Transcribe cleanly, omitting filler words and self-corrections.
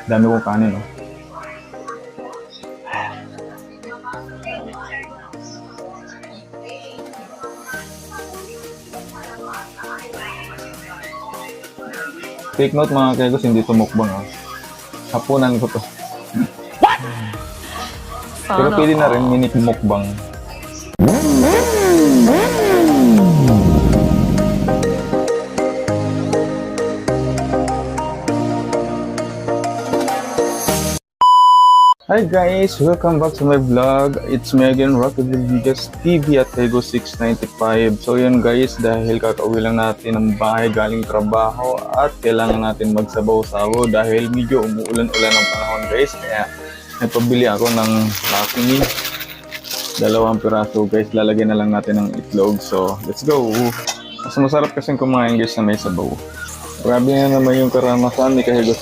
Dami kong kanin, oh. Take note mga kegos, hindi to mukbang, oh. Hapunan ko to. Pero Sana pwede na rin all. mini mukbang. Hi guys! Welcome back to my vlog. It's me again, Rocky Vilgas TV at Tego 695. So yun guys, dahil kakauwi lang natin ng bahay galing trabaho at kailangan natin magsabaw-sabaw dahil medyo umuulan-ulan ang panahon guys. Kaya nagpabili ako ng Lucky Me. 2 piraso guys, lalagyan na lang natin ng itlog. So let's go! Mas masarap kasing kumain guys na may sabaw. Grabe na naman yung karanasan ni Kahigos